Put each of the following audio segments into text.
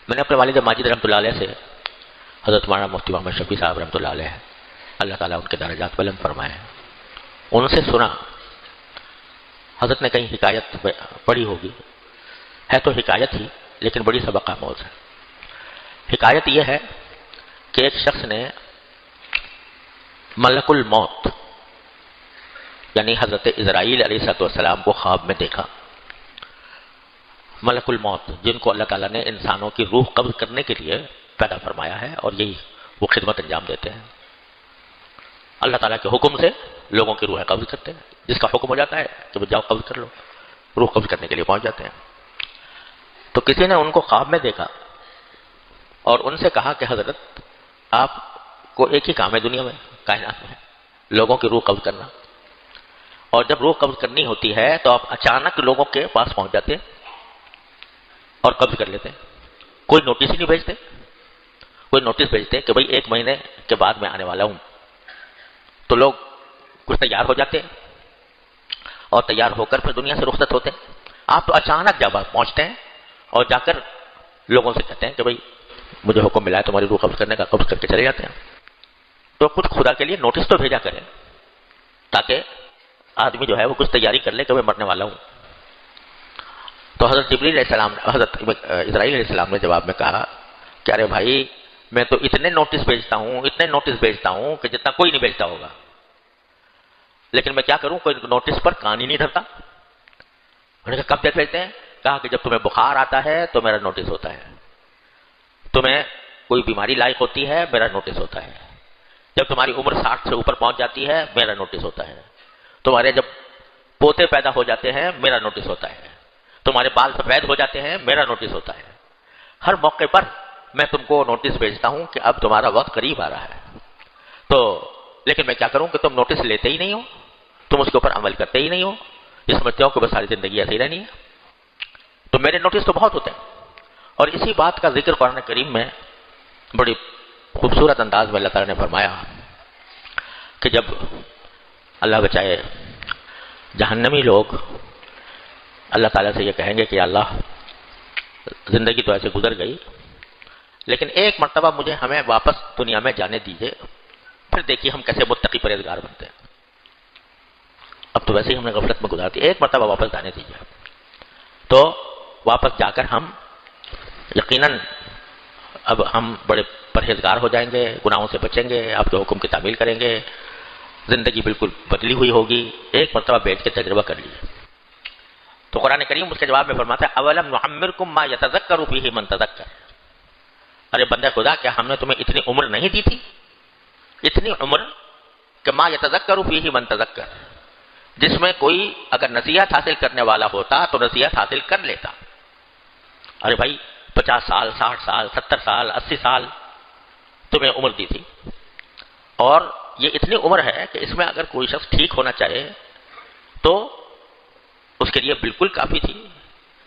میں نے اپنے والد ماجد رحمۃ اللہ علیہ سے حضرت مولانا مفتی محمد شفیع صاحب رحمۃ اللہ علیہ اللہ تعالیٰ ان کے درجات بلند فرمائے ان سے سنا، حضرت نے کہیں حکایت پڑھی ہوگی، ہے تو حکایت ہی لیکن بڑی سبق آموز ہے۔ حکایت یہ ہے کہ ایک شخص نے ملک الموت یعنی حضرت اسرائیل علیہ السلام کو خواب میں دیکھا۔ ملک الموت جن کو اللہ تعالیٰ نے انسانوں کی روح قبض کرنے کے لیے پیدا فرمایا ہے، اور یہی وہ خدمت انجام دیتے ہیں۔ اللہ تعالیٰ کے حکم سے لوگوں کی روحیں قبض کرتے ہیں، جس کا حکم ہو جاتا ہے کہ جاؤ قبض کر لو، روح قبض کرنے کے لیے پہنچ جاتے ہیں۔ تو کسی نے ان کو خواب میں دیکھا اور ان سے کہا کہ حضرت آپ کو ایک ہی کام ہے دنیا میں، کائنات میں، لوگوں کی روح قبض کرنا، اور جب روح قبض کرنی ہوتی ہے تو آپ اچانک لوگوں کے پاس پہنچ جاتے ہیں اور قبض کر لیتے ہیں، کوئی نوٹس ہی نہیں بھیجتے، کوئی نوٹس بھیجتے کہ بھئی 1 مہینے کے بعد میں آنے والا ہوں، تو لوگ کچھ تیار ہو جاتے ہیں اور تیار ہو کر پھر دنیا سے رخصت ہوتے ہیں۔ آپ تو اچانک جب پہنچتے ہیں اور جا کر لوگوں سے کہتے ہیں کہ بھئی مجھے حکم ملا ہے تمہاری روح قبض کرنے کا، قبض کر کے چلے جاتے ہیں۔ تو کچھ خدا کے لیے نوٹس تو بھیجا کریں تاکہ آدمی جو ہے وہ کچھ تیاری کر لے کہ میں مرنے والا ہوں۔ تو حضرت جبریل علیہ السلام، حضرت اسرائیل علیہ السلام نے جواب میں کہا کہ ارے بھائی میں تو اتنے نوٹس بھیجتا ہوں کہ جتنا کوئی نہیں بھیجتا ہوگا، لیکن میں کیا کروں، کوئی نوٹس پر کان ہی نہیں دھرتا۔ میں نے کہا کب تک بھیجتے ہیں؟ کہا کہ جب تمہیں بخار آتا ہے تو میرا نوٹس ہوتا ہے، تمہیں کوئی بیماری لاحق ہوتی ہے میرا نوٹس ہوتا ہے، جب تمہاری عمر 60 سے اوپر پہنچ جاتی ہے میرا نوٹس ہوتا ہے، تمہارے جب پوتے پیدا ہو جاتے ہیں میرا نوٹس ہوتا ہے، تمہارے بال سفید ہو جاتے ہیں میرا نوٹس ہوتا ہے۔ ہر موقع پر میں تم کو نوٹس بھیجتا ہوں کہ اب تمہارا وقت قریب آ رہا ہے، تو لیکن میں کیا کروں کہ تم نوٹس لیتے ہی نہیں ہو، تم اس کے اوپر عمل کرتے ہی نہیں ہو، یہ سمجھتے ہو کہ بس ساری زندگی ایسے ہی رہنی ہے۔ تو میرے نوٹس تو بہت ہوتے ہیں، اور اسی بات کا ذکر قرآن کریم میں بڑی خوبصورت انداز میں اللہ تعالیٰ نے فرمایا کہ جب اللہ بچائے جہنمی لوگ اللہ تعالیٰ سے یہ کہیں گے کہ اللہ زندگی تو ایسے گزر گئی، لیکن ایک مرتبہ ہمیں واپس دنیا میں جانے دیجئے، پھر دیکھیے ہم کیسے متقی پرہیزگار بنتے ہیں۔ اب تو ویسے ہی ہم نے غفلت میں گزار دی، ایک مرتبہ واپس جانے دیجئے، تو واپس جا کر ہم یقیناً اب ہم بڑے پرہیزگار ہو جائیں گے، گناہوں سے بچیں گے، آپ کے حکم کی تعمیل کریں گے، زندگی بالکل بدلی ہوئی ہوگی، ایک مرتبہ بیٹھ کے تجربہ کر لیجیے۔ تو قرآن کریم اس کے جواب میں فرماتا ہے اولم نعمرکم ما یتذکر فیہ من تذکر، ارے بندہ خدا کیا ہم نے تمہیں اتنی عمر نہیں دی تھی، اتنی عمر کہ ما یتذکر فیہ من تذکر، جس میں کوئی اگر نصیحت حاصل کرنے والا ہوتا تو نصیحت حاصل کر لیتا۔ ارے بھائی 50 سال 60 سال 70 سال 80 سال تمہیں عمر دی تھی، اور یہ اتنی عمر ہے کہ اس میں اگر کوئی شخص ٹھیک ہونا چاہے تو اس کے لیے بالکل کافی تھی۔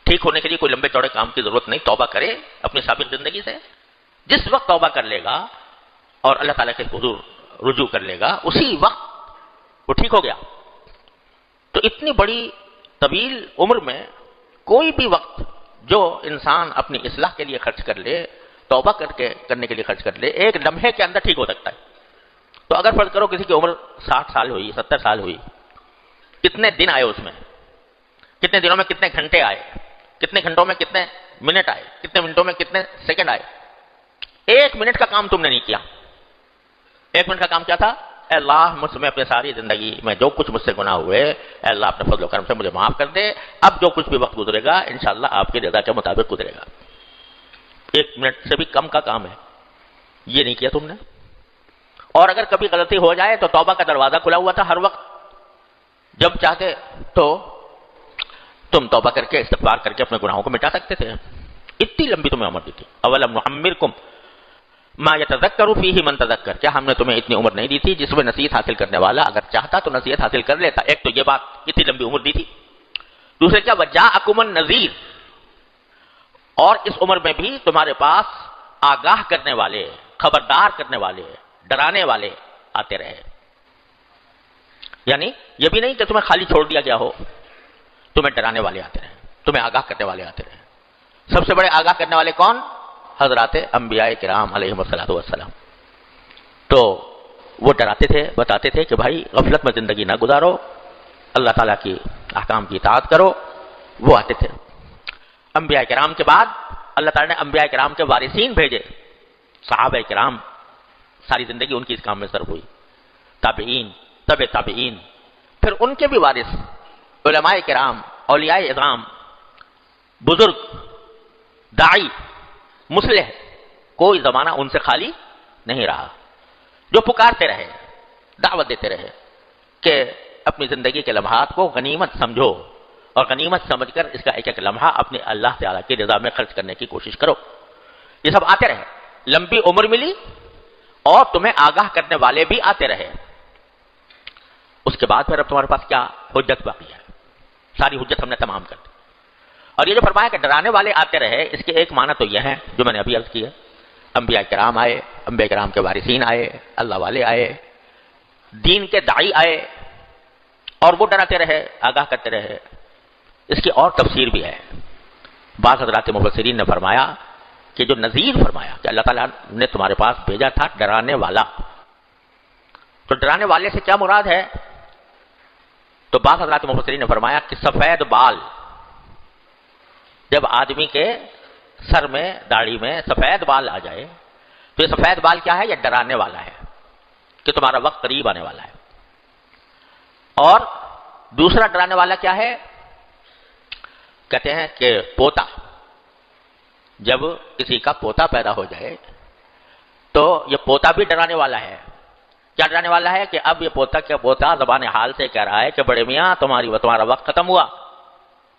ٹھیک ہونے کے لیے کوئی لمبے چوڑے کام کی ضرورت نہیں، توبہ کرے اپنی سابق زندگی سے، جس وقت توبہ کر لے گا اور اللہ تعالیٰ کے حضور رجوع کر لے گا اسی وقت وہ ٹھیک ہو گیا۔ تو اتنی بڑی طویل عمر میں کوئی بھی وقت جو انسان اپنی اصلاح کے لیے خرچ کر لے، توبہ کرنے کے لیے خرچ کر لے، ایک لمحے کے اندر ٹھیک ہو سکتا ہے۔ تو اگر فرض کرو کسی کی عمر 60 سال ہوئی 70 سال ہوئی، کتنے دن آئے اس میں، کتنے دنوں میں کتنے گھنٹے آئے، کتنے گھنٹوں میں کتنے منٹ آئے، کتنے منٹوں میں کتنے سیکنڈ آئے، 1 منٹ کا کام تم نے نہیں کیا۔ 1 منٹ کا کام کیا تھا؟ اے اللہ مجھ میں اپنے ساری زندگی میں جو کچھ مجھ سے گناہ ہوئے، اے اللہ اپنے فضل و کرم سے مجھے معاف کر دے، اب جو کچھ بھی وقت گزرے گا انشاءاللہ آپ کی رضا کے مطابق گزرے گا۔ 1 منٹ سے بھی کم کا کام ہے، یہ نہیں کیا تم نے۔ اور اگر کبھی غلطی ہو جائے تو توبہ کا دروازہ کھلا ہوا تھا ہر وقت، جب چاہتے تو تم توبہ کر کے استغفار کر کے اپنے گناہوں کو مٹا سکتے تھے۔ اتنی لمبی تمہیں عمر دی تھی۔ اولم نعمرکم ما یتذکر فیہ من تذکر، کیا ہم نے تمہیں اتنی عمر نہیں دی تھی جس میں نصیحت حاصل کرنے والا اگر چاہتا تو نصیحت حاصل کر لیتا۔ ایک تو یہ بات اتنی لمبی عمر دی تھی، دوسرے کیا وجاءکم النذیر، اور اس عمر میں بھی تمہارے پاس آگاہ کرنے والے، خبردار کرنے والے، ڈرانے والے آتے رہے۔ یعنی یہ بھی نہیں کہ تمہیں خالی چھوڑ دیا گیا ہو، تمہیں ڈرانے والے آتے رہے، تمہیں آگاہ کرنے والے آتے رہے۔ سب سے بڑے آگاہ کرنے والے کون؟ حضرات انبیاء کرام علیہم السلام. تو وہ ڈراتے تھے، بتاتے تھے کہ بھائی غفلت میں زندگی نہ گزارو، اللہ تعالیٰ کی احکام کی اطاعت کرو. وہ آتے تھے. انبیاء کرام کے بعد اللہ تعالیٰ نے انبیاء کرام کے وارثین بھیجے. صحابہ کرام ساری زندگی ان کی اس کام میں صرف ہوئی. تابعین، تبع تابعین، پھر ان کے بھی وارث علماء کرام، اولیاء اعظام، بزرگ، داعی، مصلح، کوئی زمانہ ان سے خالی نہیں رہا، جو پکارتے رہے، دعوت دیتے رہے کہ اپنی زندگی کے لمحات کو غنیمت سمجھو اور غنیمت سمجھ کر اس کا ایک ایک لمحہ اپنے اللہ تعالیٰ کی رضا میں خرچ کرنے کی کوشش کرو. یہ سب آتے رہے، لمبی عمر ملی اور تمہیں آگاہ کرنے والے بھی آتے رہے. اس کے بعد پھر اب تمہارے پاس کیا حجت باقی ہے؟ ساری حجت ہم نے تمام کر دی. اور یہ جو فرمایا کہ ڈرانے والے آتے رہے، اس کے ایک معنی تو یہ ہے جو میں نے ابھی عرض کی ہے، انبیاء کرام آئے، انبیاء کرام کے وارثین آئے، اللہ والے آئے، دین کے داعی آئے اور وہ ڈراتے رہے، آگاہ کرتے رہے. اس کی اور تفسیر بھی ہے. بعض حضرات مفسرین نے فرمایا کہ جو نذیر فرمایا کہ اللہ تعالیٰ نے تمہارے پاس بھیجا تھا ڈرانے والا، تو ڈرانے والے سے کیا مراد ہے؟ تو بعض حضرات مفسرین نے فرمایا کہ سفید بال، جب آدمی کے سر میں، داڑھی میں سفید بال آ جائے تو یہ سفید بال کیا ہے؟ یہ ڈرانے والا ہے کہ تمہارا وقت قریب آنے والا ہے. اور دوسرا ڈرانے والا کیا ہے؟ کہتے ہیں کہ پوتا، جب کسی کا پوتا پیدا ہو جائے تو یہ پوتا بھی ڈرانے والا ہے. کیا ڈرانے والا ہے؟ کہ اب یہ پوتا زبان حال سے کہہ رہا ہے کہ بڑے میاں تمہارا وقت ختم ہوا،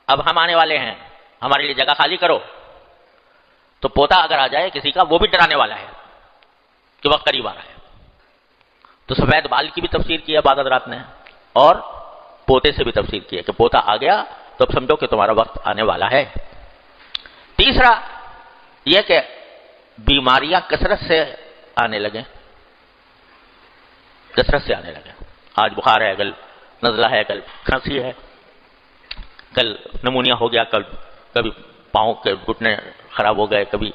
اب ہم آنے والے ہیں، ہمارے لیے جگہ خالی کرو. تو پوتا اگر آ جائے کسی کا، وہ بھی ڈرانے والا ہے کہ وقت قریب آ رہا ہے. تو سفید بال کی بھی تفسیر کی ہے بعض حضرات نے، اور پوتے سے بھی تفسیر کی ہے کہ پوتا آ گیا تو اب سمجھو کہ تمہارا وقت آنے والا ہے. تیسرا یہ کہ بیماریاں کثرت سے آنے لگیں، کثرت سے آنے لگیں. آج بخار ہے، کل نزلہ ہے، کل کھانسی ہے، کل نمونیا ہو گیا، کل کبھی پاؤں کے گھٹنے خراب ہو گئے، کبھی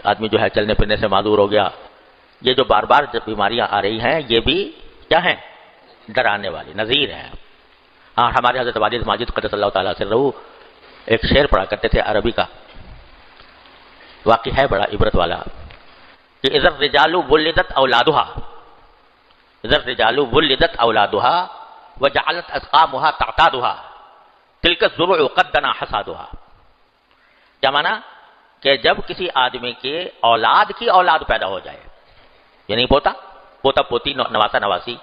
آدمی جو ہے چلنے پھرنے سے معذور ہو گیا. یہ جو بار بار جب بیماریاں آ رہی ہیں یہ بھی کیا ہیں؟ ڈرانے والی، نذیر ہیں. اور ہمارے حضرت والد ماجد قدس اللہ تعالیٰ سے رہو ایک شعر پڑھا کرتے تھے عربی کا، واقعی ہے بڑا عبرت والا، کہ اذا الرجال ولدت اولادها، اذا الرجال ولدت اولادها وجعلت اسقامها تعتادها تلك الزرع قد دنا حصادها. کیا معنی؟ کہ جب کسی آدمی کے اولاد کی اولاد پیدا ہو جائے، یعنی پوتا پوتی، نواسا نواسی،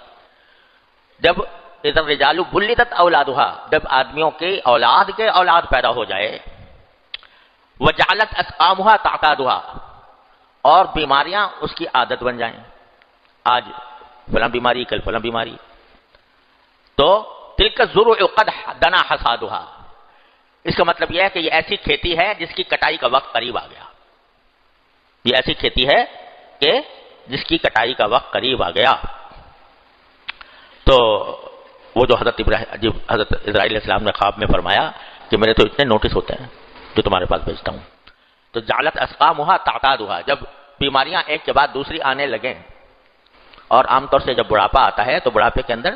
جب اذا الرجال ولدت اولادها، جب آدمیوں کے اولاد پیدا ہو جائے، وجعلت اسقامها تعتادها، اور بیماریاں اس کی عادت بن جائیں، آج فلاں بیماری، کل فلاں بیماری، تو تلک الزرع قد دنا حصادها، اس کا مطلب یہ ہے کہ یہ ایسی کھیتی ہے جس کی کٹائی کا وقت قریب آ گیا. یہ ایسی کھیتی ہے کہ جس کی کٹائی کا وقت قریب آ گیا. تو وہ جو حضرت اسرائیل علیہ السلام نے خواب میں فرمایا کہ میرے تو اتنے نوٹس ہوتے ہیں جو تمہارے پاس بھیجتا ہوں. تو جعلت اسقامها تعتادها، جب بیماریاں ایک کے بعد دوسری آنے لگیں، اور عام طور سے جب بڑھاپا آتا ہے تو بڑھاپے کے اندر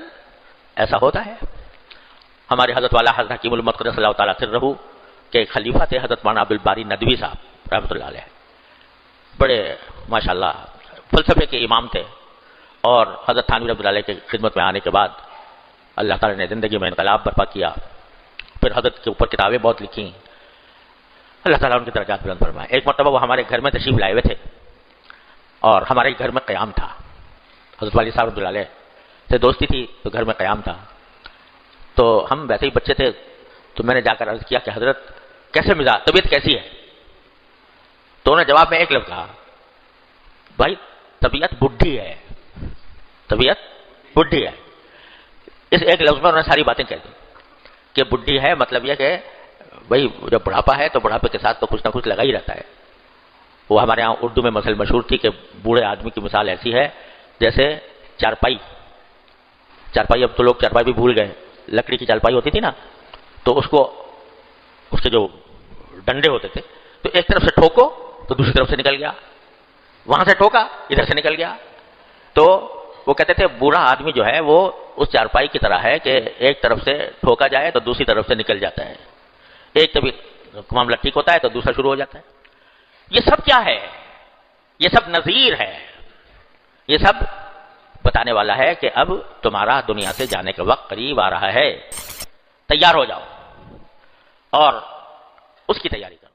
ایسا ہوتا ہے. ہمارے حضرت والا حضرت حکیم الامت قدس اللہ تعالیٰ سے رہو کہ خلیفہ تھے حضرت مولانا عبد الباری ندوی صاحب رحمۃ اللہ علیہ، بڑے ماشاءاللہ فلسفے کے امام تھے، اور حضرت تھانوی رحمۃ اللہ علیہ کی خدمت میں آنے کے بعد اللہ تعالیٰ نے زندگی میں انقلاب برپا کیا. پھر حضرت کے اوپر کتابیں بہت لکھی، اللہ تعالیٰ ان کی درجات بلند فرمائے. ایک مرتبہ وہ ہمارے گھر میں تشریف لائے ہوئے تھے اور ہمارے گھر میں قیام تھا. حضرت والی صاحب رحمۃ اللہ علیہ سے دوستی تھی تو گھر میں قیام تھا. تو ہم ویسے ہی بچے تھے، تو میں نے جا کر عرض کیا کہ حضرت کیسے مزاج، طبیعت کیسی ہے؟ تو انہوں نے جواب میں ایک لفظ کہا، بھائی طبیعت بڈھی ہے، طبیعت بڈھی ہے. اس ایک لفظ میں انہوں نے ساری باتیں کہہ دی کہ بڈھی ہے، مطلب یہ کہ بھائی جب بڑھاپا ہے تو بڑھاپے کے ساتھ تو کچھ نہ کچھ لگا ہی رہتا ہے. وہ ہمارے یہاں اردو میں مثل مشہور تھی کہ بوڑھے آدمی کی مثال ایسی ہے جیسے چارپائی، اب تو لوگ چارپائی بھی بھول گئے، لکڑی کی چارپائی ہوتی تھی نا، تو اس کے جو ڈنڈے ہوتے تھے تو ایک طرف سے ٹھوکو تو دوسری طرف سے نکل گیا، وہاں سے ٹھوکا ادھر سے نکل گیا. تو وہ کہتے تھے بوڑھا آدمی جو ہے وہ اس چارپائی کی طرح ہے کہ ایک طرف سے ٹھوکا جائے تو دوسری طرف سے نکل جاتا ہے، ایک طبی معاملہ ٹھیک ہوتا ہے تو دوسرا شروع ہو جاتا ہے. یہ سب کیا ہے؟ یہ سب نذیر ہے، یہ سب بتانے والا ہے کہ اب تمہارا دنیا سے جانے کا وقت قریب آ رہا ہے، تیار ہو جاؤ اور اس کی تیاری کرو.